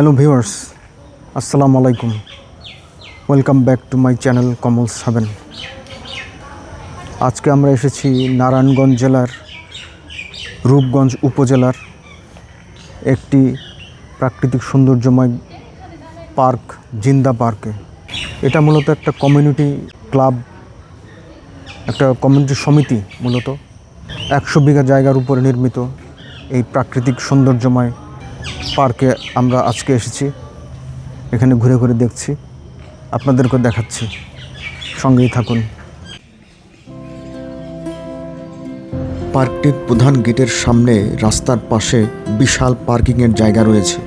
Hello viewers, আসসালামু আলাইকুম। Welcome back to my channel Kamal's Heaven. আজকে আমরা এসেছি নারায়ণগঞ্জ জেলার রূপগঞ্জ উপজেলার একটি প্রাকৃতিক সৌন্দর্যময় পার্ক, জিন্দা পার্কে। এটা মূলত একটা কমিউনিটি ক্লাব, একটা কমিউনিটি সমিতি। মূলত 100 বিঘা জায়গার উপরে নির্মিত এই প্রাকৃতিক সৌন্দর্যময় পার্কে আমরা আজকে এসেছি। এখানে ঘুরে ঘুরে দেখছি, আপনাদেরকে দেখাচ্ছি, সঙ্গেই থাকুন। পার্কটির প্রধান গেটের সামনে রাস্তার পাশে বিশাল পার্কিংয়ের জায়গা রয়েছে।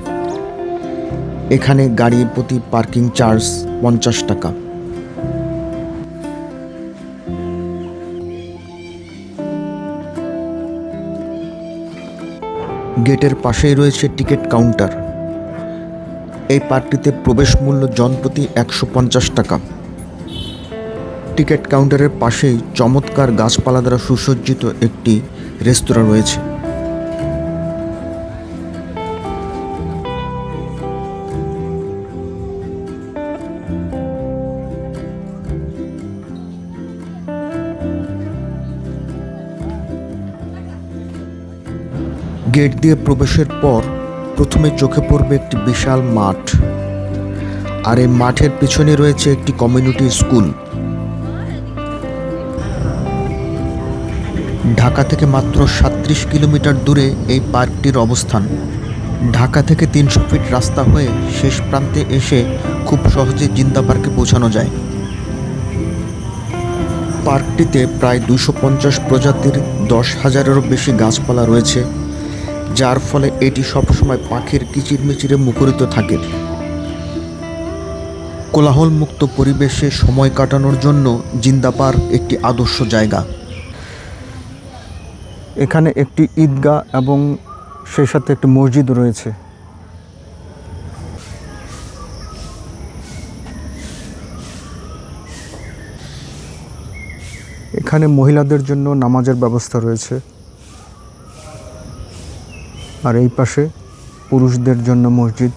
এখানে গাড়ির প্রতি পার্কিং চার্জ 50 টাকা। গেটের পাশেই রয়েছে টিকিট কাউন্টার। এই পার্কটিতে প্রবেশ মূল্য জনপ্রতি 150 টাকা। টিকিট কাউন্টারের পাশেই চমৎকার গাছপালা দ্বারা সুসজ্জিত একটি রেস্তোরাঁ রয়েছে। গেট দিয়ে প্রবেশের পর প্রথমে চোখে পড়বে একটি বিশাল মাঠ, আর এই মাঠের পিছনে রয়েছে একটি কমিউনিটি স্কুল। ঢাকা থেকে মাত্র 37 কিলোমিটার দূরে এই পার্কটির অবস্থান। ঢাকা থেকে 300 ফিট রাস্তা হয়ে শেষ প্রান্তে এসে খুব সহজে জিন্দা পার্কে পৌঁছানো যায়। পার্কটিতে প্রায় 250 প্রজাতির 10,000-এরও বেশি গাছপালা রয়েছে, যার ফলে এটি সবসময় পাখির কিচিরমিচিরে মুখরিত থাকে। কোলাহলমুক্ত পরিবেশে সময় কাটানোর জন্য জিন্দা পার্ক একটি আদর্শ জায়গা। এখানে একটি ঈদগাহ এবং সেই সাথে একটি মসজিদ রয়েছে। এখানে মহিলাদের জন্য নামাজের ব্যবস্থা রয়েছে, আর এই পাশে পুরুষদের জন্য মসজিদ।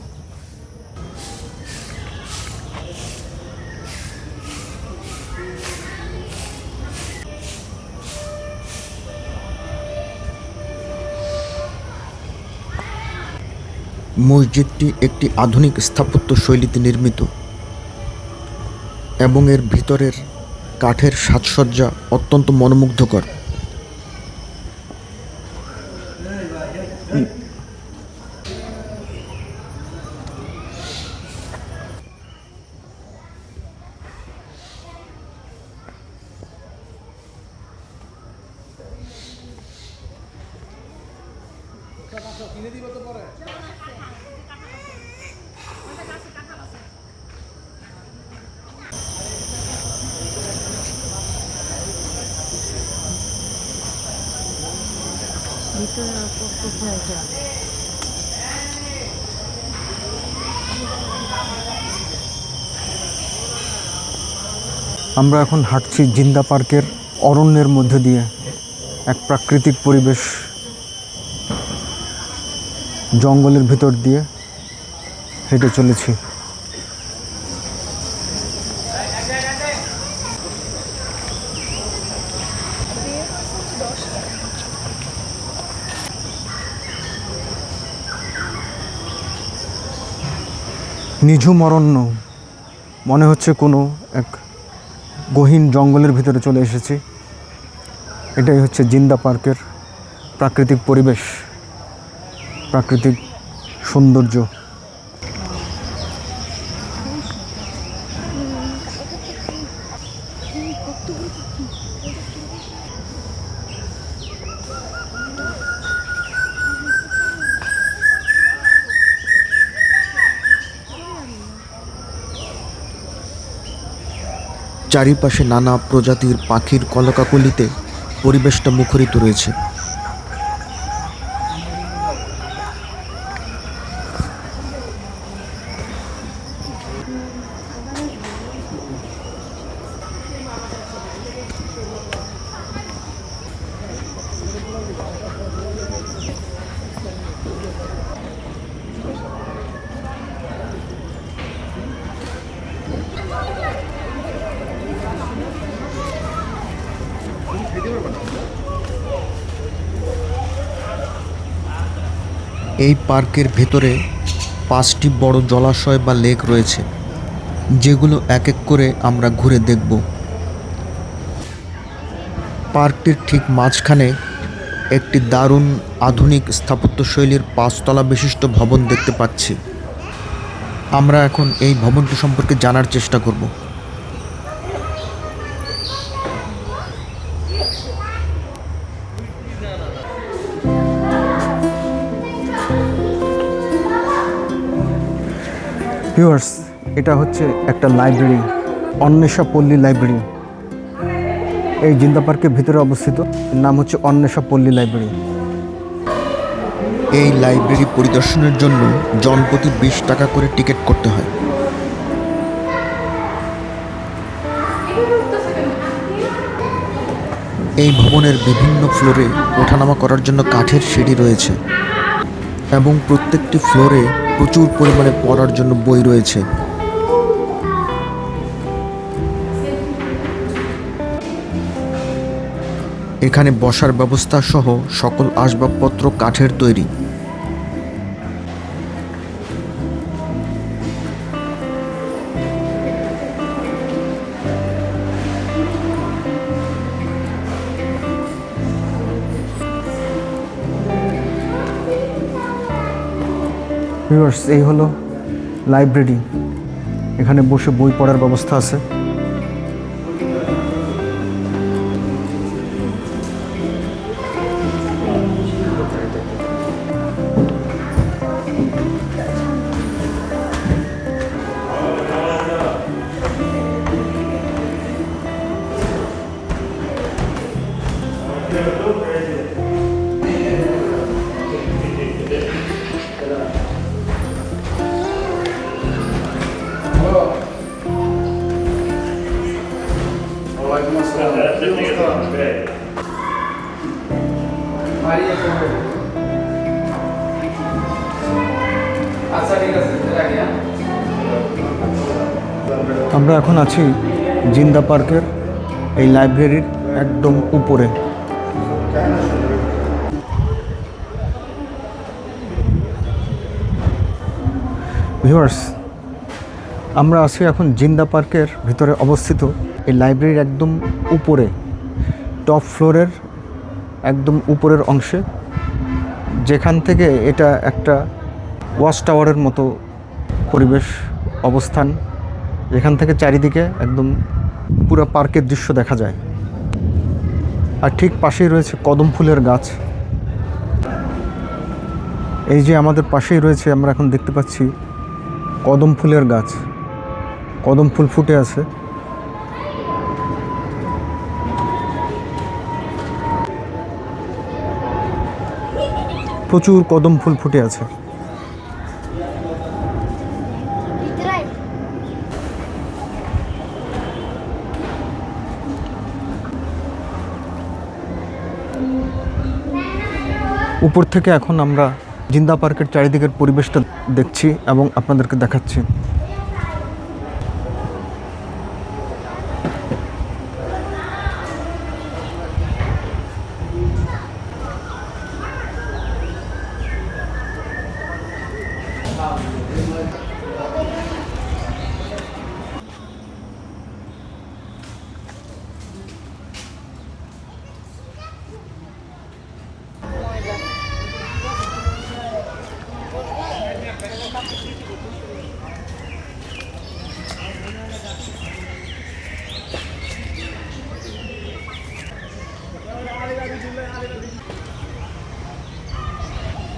মসজিদটি একটি আধুনিক স্থাপত্য শৈলীতে নির্মিত এবং এর ভিতরের কাঠের সাজসজ্জা অত্যন্ত মনোমুগ্ধকর। আমরা এখন হাঁটছি জিন্দা পার্কের অরণ্যের মধ্যে দিয়ে। এক প্রাকৃতিক পরিবেশ, জঙ্গলের ভিতর দিয়ে হেঁটে চলেছি। নিঝুম অরণ্য, মনে হচ্ছে কোনো এক গহীন জঙ্গলের ভিতরে চলে এসেছি। এটাই হচ্ছে জিন্দা পার্কের প্রাকৃতিক পরিবেশ, প্রাকৃতিক সৌন্দর্য। চারিপাশে নানা প্রজাতির পাখির কলকাকলিতে পরিবেশটা মুখরিত রয়েছে। এই পার্কের ভেতরে 5টি বড় জলাশয় বা লেক রয়েছে, যেগুলো এক এক করে আমরা ঘুরে দেখব। পার্কটির ঠিক মাঝখানে একটি দারুণ আধুনিক স্থাপত্যশৈলীর 5তলা বিশিষ্ট ভবন দেখতে পাচ্ছি। আমরা এখন এই ভবনটি সম্পর্কে জানার চেষ্টা করব। ভিউয়ার্স, এটা হচ্ছে একটা লাইব্রেরি, অন্বেষা পল্লী লাইব্রেরি। এই জিন্দা পার্কের ভিতরে অবস্থিত, নাম হচ্ছে অন্বেষা পল্লী লাইব্রেরি। এই লাইব্রেরি পরিদর্শনের জন্য জনপ্রতি 20 টাকা করে টিকিট করতে হয়। এই ভবনের বিভিন্ন ফ্লোরে ওঠানামা করার জন্য কাঠের সিঁড়ি রয়েছে এবং প্রত্যেকটি ফ্লোরে প্রচুর পরিমাণে পড়ার জন্য বই রয়েছে। এখানে বসার ব্যবস্থা সহ সকল আসবাবপত্র কাঠের তৈরি। ভিউয়ার্স, এই হলো লাইব্রেরি। এখানে বসে বই পড়ার ব্যবস্থা আছে। আমরা এখন আছি জিন্দা পার্কের এই লাইব্রেরির একদম উপরে। ভিউয়ার্স, আমরা আছি এখন জিন্দা পার্কের ভিতরে অবস্থিত এই লাইব্রেরির একদম উপরে, টপ ফ্লোরের একদম উপরের অংশে, যেখান থেকে এটা একটা ওয়াচ টাওয়ারের মতো পরিবেশ অবস্থান। এখান থেকে চারিদিকে একদম পুরো পার্কের দৃশ্য দেখা যায়। আর ঠিক পাশেই রয়েছে কদম ফুলের গাছ। এই যে আমাদের পাশেই রয়েছে, আমরা এখন দেখতে পাচ্ছি কদম ফুলের গাছ, কদম ফুল ফুটে আছে। প্রচুর কদম ফুল ফুটে আছে। উপর থেকে এখন আমরা জিন্দা পার্কের চারিদিকের পরিবেশটা দেখছি এবং আপনাদেরকে দেখাচ্ছি।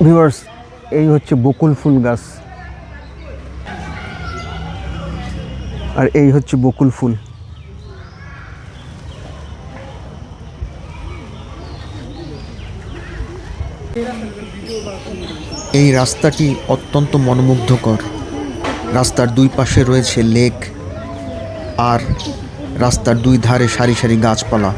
ভিউয়ার্স, এই হচ্ছে বকুল ফুল গাছ, আর এই হচ্ছে বকুল ফুল। এই রাস্তাটি অত্যন্ত মনোমুগ্ধকর। রাস্তার দুই পাশে রয়েছে লেক, আর রাস্তার দুই ধারে সারি সারি গাছপালা।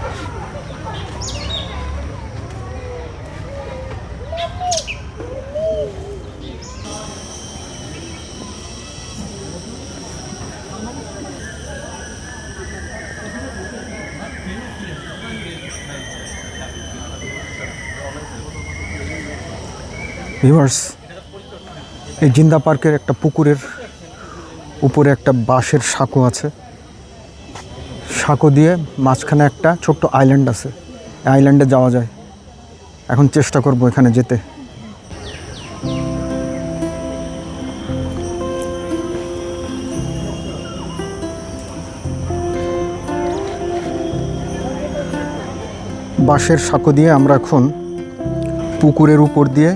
ভিউয়ার্স, এই জিন্দা পার্কের একটা পুকুরের উপরে একটা বাঁশের সাঁকো আছে। সাঁকো দিয়ে মাঝখানে একটা ছোট্ট আইল্যান্ড আছে। এই আইল্যান্ডে যাওয়া যায়। এখন চেষ্টা করব এখানে যেতে। বাঁশের সাঁকো দিয়ে আমরা এখন পুকুরের উপর দিয়ে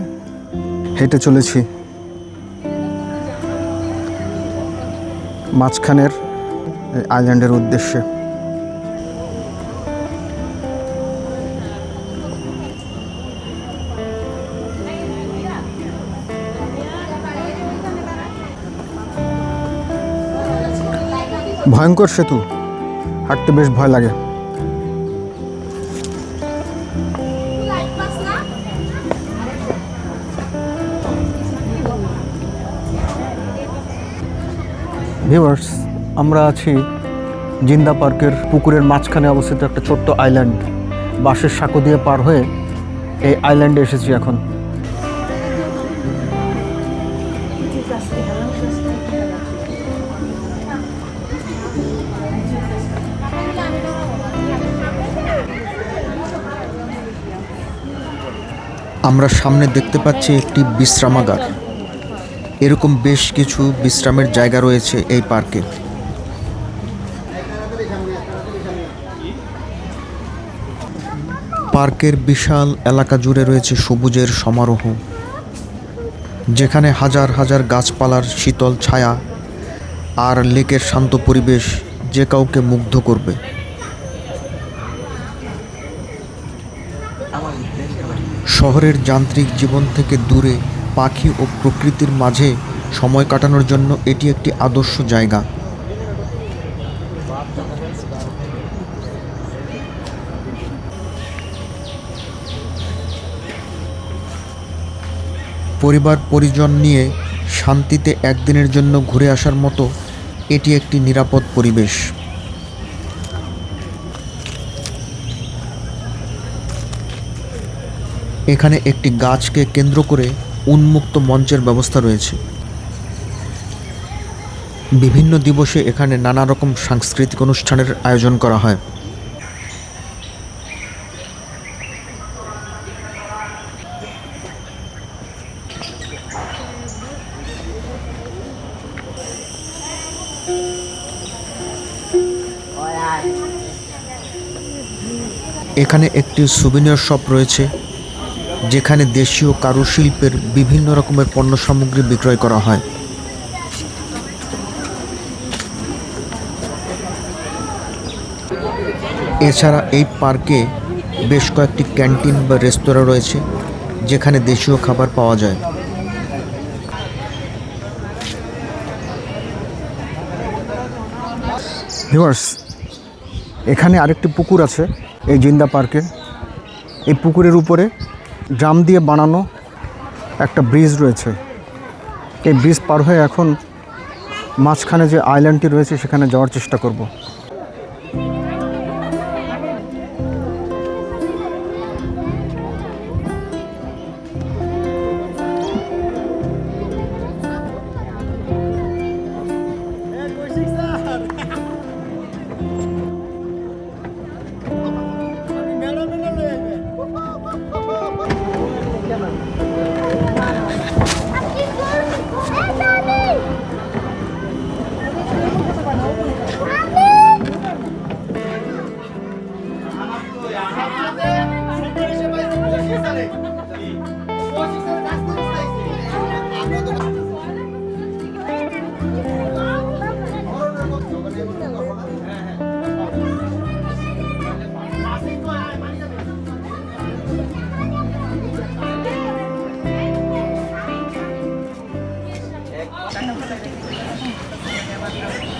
হেঁটে চলেছি মাঝখানের আইল্যান্ডের উদ্দেশ্যে। ভয়ঙ্কর সেতু, হাঁটতে বেশ ভয় লাগে। ভিউয়ার্স, আমরা আছি জিন্দা পার্কের পুকুরের মাঝখানে অবস্থিত একটা ছোট্ট আইল্যান্ড। বাঁশের সাঁকো দিয়ে পার হয়ে এই আইল্যান্ডে এসেছি এখন। আমরা সামনে দেখতে পাচ্ছি একটি বিশ্রামাগার। এরকম বেশ কিছু বিশ্রামের জায়গা রয়েছে এই পার্কে। পার্কের বিশাল এলাকা জুড়ে রয়েছে সবুজের সমারোহ, যেখানে হাজার হাজার গাছপালার শীতল ছায়া আর লেকের শান্ত পরিবেশ যে কাউকে মুগ্ধ করবে। শহরের যান্ত্রিক জীবন থেকে দূরে পাখি ও প্রকৃতির মাঝে সময় কাটানোর জন্য এটি একটি আদর্শ জায়গা। পরিবার পরিজন নিয়ে শান্তিতে একদিনের জন্য ঘুরে আসার মতো এটি একটি নিরাপদ পরিবেশ। এখানে একটি গাছকে কেন্দ্র করে উন্মুক্ত মঞ্চের ব্যবস্থা রয়েছে। বিভিন্ন দিবসে এখানে নানা রকম সাংস্কৃতিক অনুষ্ঠানের আয়োজন করা হয়। এখানে একটি সুভিনিয়ার শপ রয়েছে, যেখানে দেশীয় কারুশিল্পের বিভিন্ন রকমের পণ্য সামগ্রী বিক্রয় করা হয়। এছাড়া এই পার্কে বেশ কয়েকটি ক্যান্টিন বা রেস্তোরাঁ রয়েছে, যেখানে দেশীয় খাবার পাওয়া যায়। ভিউয়ার্স, এখানে আরেকটি পুকুর আছে এই জিন্দা পার্কে। এই পুকুরের উপরে ড্রাম দিয়ে বানানো একটা ব্রিজ রয়েছে। এই ব্রিজ পার হয়ে এখন মাঝখানে যে আইল্যান্ডটি রয়েছে সেখানে যাওয়ার চেষ্টা করব।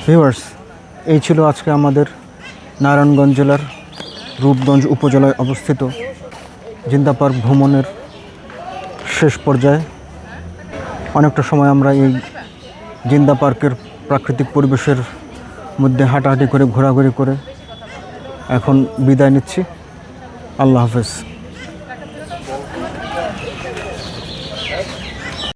ভিউয়ার্স, এই ছিল আজকে আমাদের নারায়ণগঞ্জ জেলার রূপগঞ্জ উপজেলায় অবস্থিত জিন্দা পার্ক ভ্রমণের শেষ পর্যায়ে। অনেকটা সময় আমরা এই জিন্দা পার্কের প্রাকৃতিক পরিবেশের মধ্যে হাঁটাহাঁটি করে ঘোরাঘুরি করে এখন বিদায় নিচ্ছি। আল্লাহ হাফেজ।